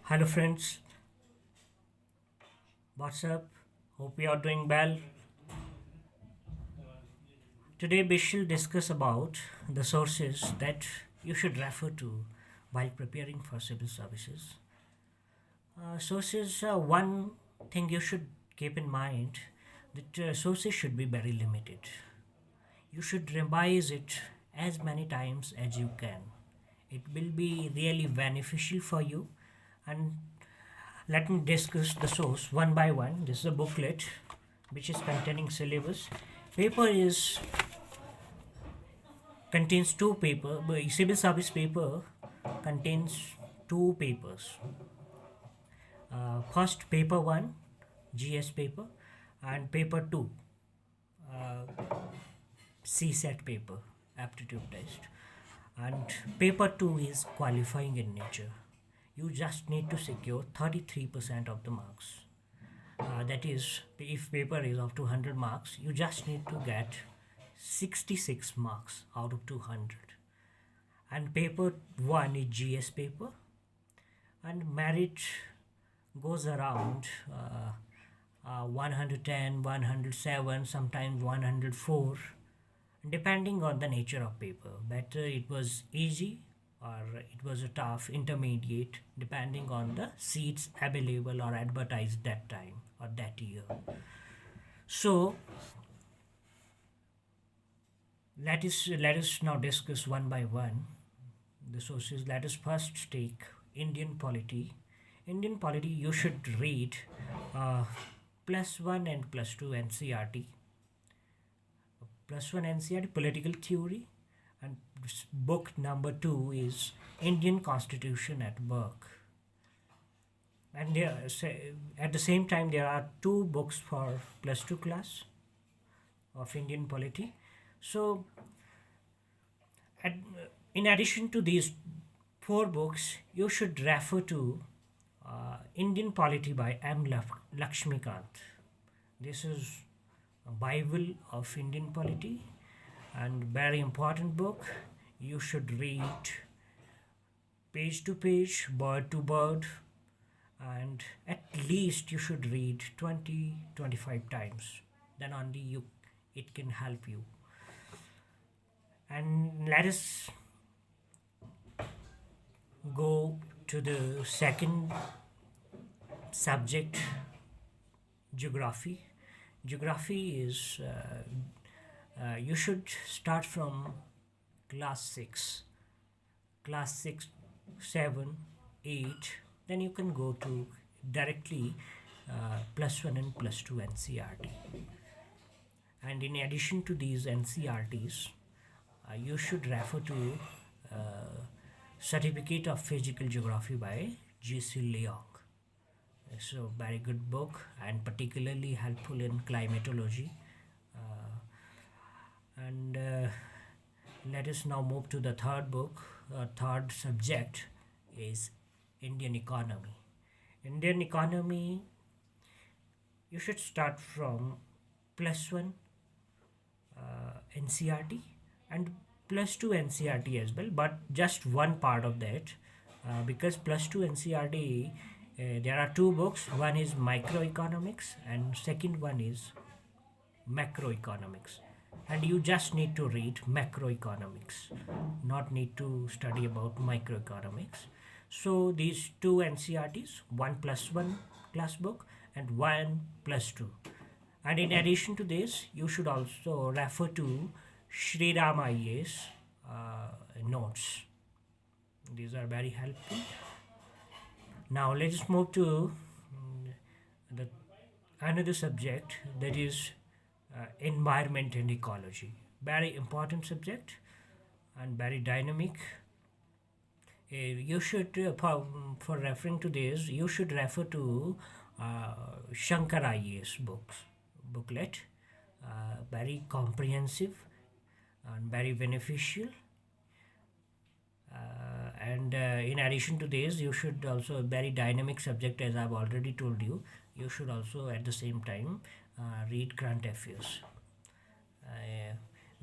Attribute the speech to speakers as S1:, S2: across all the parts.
S1: Hello, friends. What's up? Hope you are doing well. Today, we shall discuss about the sources that you should refer to while preparing for civil services. Sources, one thing you should keep in mind that sources should be very limited. You should revise it as many times as you can. It will be really beneficial for you. And let me discuss the source one by one. This is a booklet which is containing syllabus. Paper is contains two paper. Civil service paper contains two papers. First paper one, GS paper, and paper two, CSET paper, aptitude test. And paper two is qualifying in nature. You just need to secure 33% of the marks. That is, if paper is of 200 marks, you just need to get 66 marks out of 200. And paper 1 is GS paper, and merit goes around 110, 107, sometimes 104, depending on the nature of paper. Whether it was easy or it was a tough, intermediate, depending on the seats available or advertised that time or that year. So let us now discuss one by one the sources. Let us first take Indian polity. Indian polity, you should read uh, plus one and plus two NCRT. Plus one NCRT political theory, and book number two is Indian Constitution at Work. And at the same time, there are two books for plus two class of Indian polity. So, at, in addition to these four books, you should refer to Indian Polity by M. Lakshmikant. This is a Bible of Indian polity and very important book. You should read page to page, word to word, and at least you should read 20-25 times. Then only it can help you. And let us go to the second subject, geography. Geography is you should start from class 6, class 6, 7, 8, then you can go to directly plus 1 and plus 2 NCRT. And in addition to these NCRTs, you should refer to Certificate of Physical Geography by J.C. Leong. It's a very good book and particularly helpful in climatology. And let us now move to the third book. Third subject is Indian economy. Indian economy, you should start from plus one NCRT and plus two NCRT as well, but just one part of that, because plus two NCRT, there are two books. One is microeconomics and second one is macroeconomics, and you just need to read macroeconomics, not need to study about microeconomics. So these two NCRTs, one plus one class book and one plus two. And in addition to this, you should also refer to Shri Ram IAS notes. These are very helpful. Now let's move to the another subject, that is environment and ecology. Very important subject and very dynamic. You should for referring to this, you should refer to Shankar IAS booklet. Very comprehensive and very beneficial. And in addition to this, you should also, a very dynamic subject, as I've already told you, you should also at the same time read current affairs,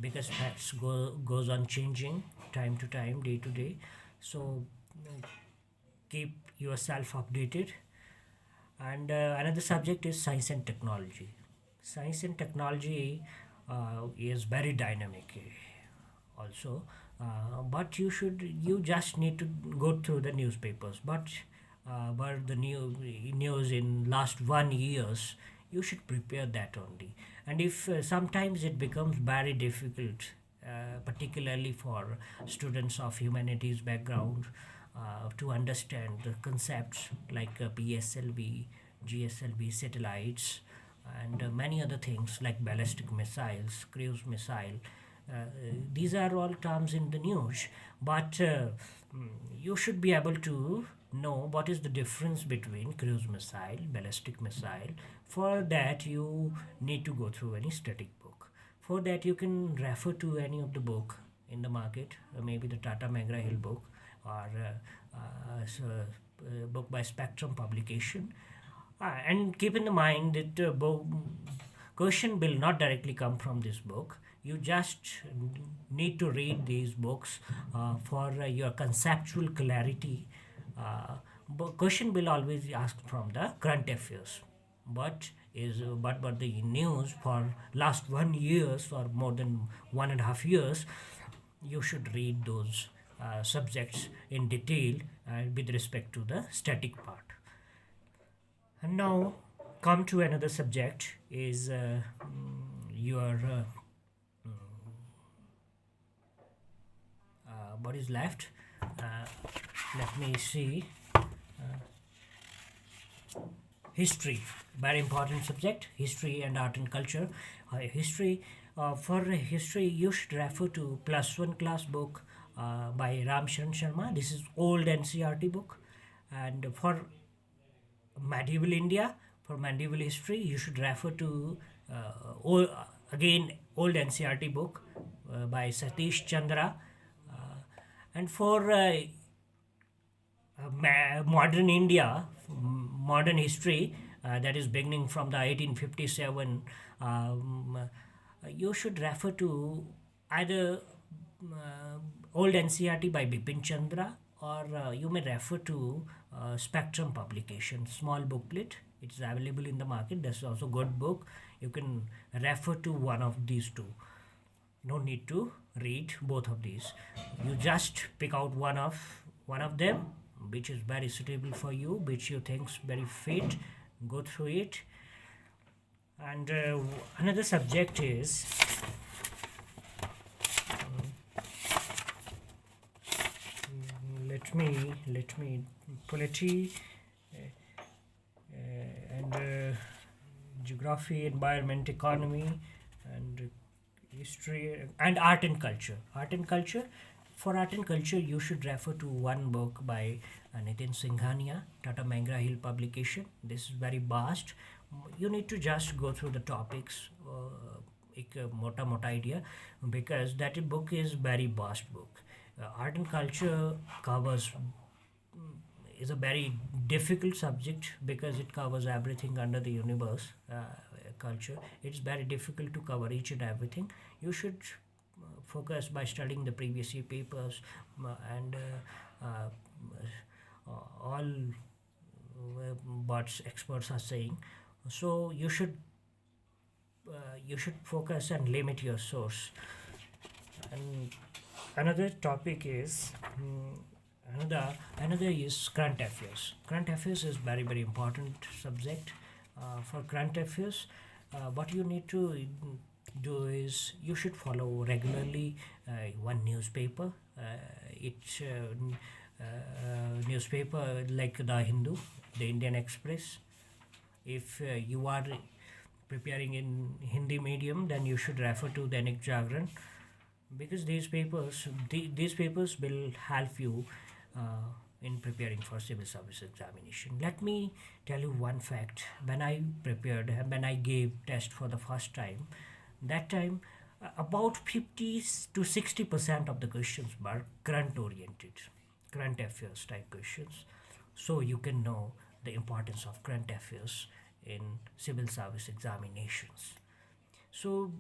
S1: because goes on changing time to time, day to day. So keep yourself updated. And another subject is science and technology. Science and technology is very dynamic also, but you just need to go through the newspapers. But the news in last 1 years, you should prepare that only. And if sometimes it becomes very difficult, particularly for students of humanities background, to understand the concepts like PSLV, GSLV satellites, and many other things like ballistic missiles, cruise missile. These are all terms in the news, but you should be able to know what is the difference between cruise missile, ballistic missile. For that, you need to go through any static book. For that, you can refer to any of the book in the market, maybe the Tata Megra Hill book, or book by Spectrum Publication. And keep in the mind that question will not directly come from this book. You just need to read these books for your conceptual clarity. But question will always ask from the current affairs. But the news for last 1 years or more than 1.5 years, you should read those subjects in detail with respect to the static part. And now come to another subject is your what is left. Uh, Let me see. History, very important subject. History and art and culture. History. For history, you should refer to plus one class book by Ram Sharan Sharma. This is old NCRT book. And for medieval India, for medieval history, you should refer to old, again old NCRT book by Satish Chandra. And for modern India, modern history, that is beginning from the 1857, you should refer to either old NCRT by Bipin Chandra, or you may refer to Spectrum Publication, small booklet. It's available in the market. That's also good book. You can refer to one of these two. No need to read both of these. You just pick out one of them, which is very suitable for you, which you think's very fit. Go through it. And another subject is let me polity and geography, environment, economy, and history and art and culture. For art and culture, you should refer to one book by Nitin Singhania, Tata Mangra Hill publication. This is very vast. You need to just go through the topics, एक मोटा मोटा idea, because that book is very vast book. Art and culture covers is a very difficult subject because it covers everything under the universe. Culture, it's very difficult to cover each and everything. You should focus by studying the previous year papers, and all what experts are saying. So you should focus and limit your source. And another topic is another is current affairs. Current affairs is very important subject. For current affairs, what you need to do is you should follow regularly one newspaper. It's newspaper like the Hindu, the Indian Express. If you are preparing in Hindi medium, then you should refer to Dainik Jagran, because these papers will help you in preparing for civil service examination. Let me tell you one fact. When I gave test for the first time, that time about 50 to 60% of the questions were current oriented, current affairs type questions. So you can know the importance of current affairs in civil service examinations. So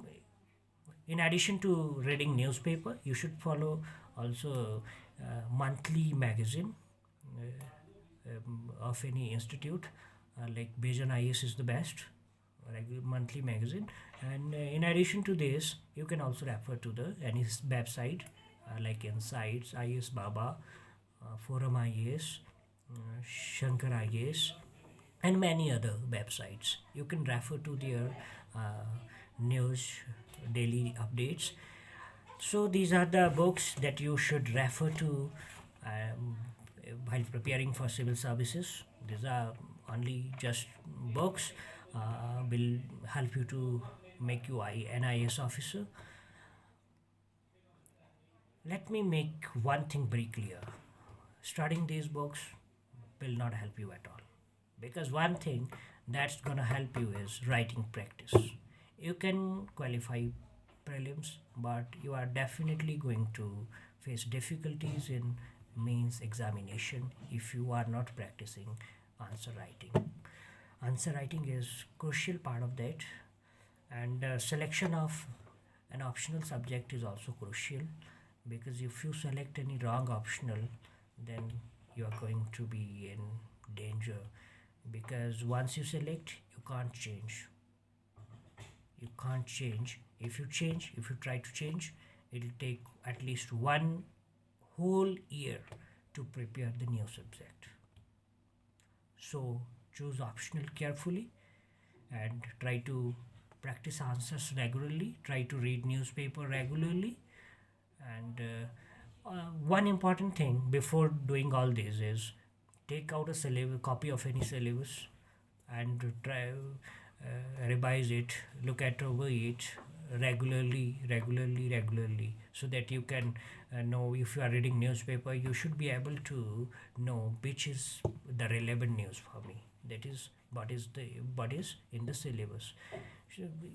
S1: in addition to reading newspaper, you should follow also monthly magazine. of any institute, like Bejan IS is the best monthly magazine. And in addition to this, you can also refer to the any website like Insights, IS Baba, Forum IS, Shankar IS, and many other websites. You can refer to their news, daily updates. So these are the books that you should refer to um, while preparing for civil services. These are only just books will help you to make you an IAS officer. Let me make one thing very clear. Studying these books will not help you at all. Because one thing that's gonna help you is writing practice. You can qualify prelims, but you are definitely going to face difficulties in mains examination if you are not practicing answer writing. Answer writing is crucial part of that, and selection of an optional subject is also crucial, because if you select any wrong optional, then you are going to be in danger, because once you select, you can't change. You can't change. If you try to change, it'll take at least one whole year to prepare the new subject. So choose optional carefully and try to practice answers regularly, try to read newspaper regularly. And one important thing before doing all this is take out a copy of any syllabus and try revise it, look at over it regularly, so that you can know, if you are reading newspaper, you should be able to know which is the relevant news for me. That is what is in the syllabus.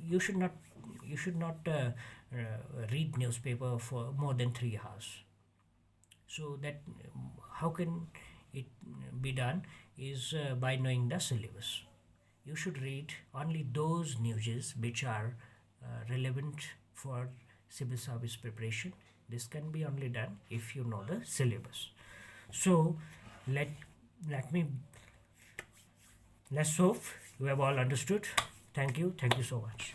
S1: You should not read newspaper for more than 3 hours. So that how can it be done is by knowing the syllabus. You should read only those newses which are relevant for civil service preparation. This can be only done if you know the syllabus. So let let me let's hope you have all understood. Thank you so much.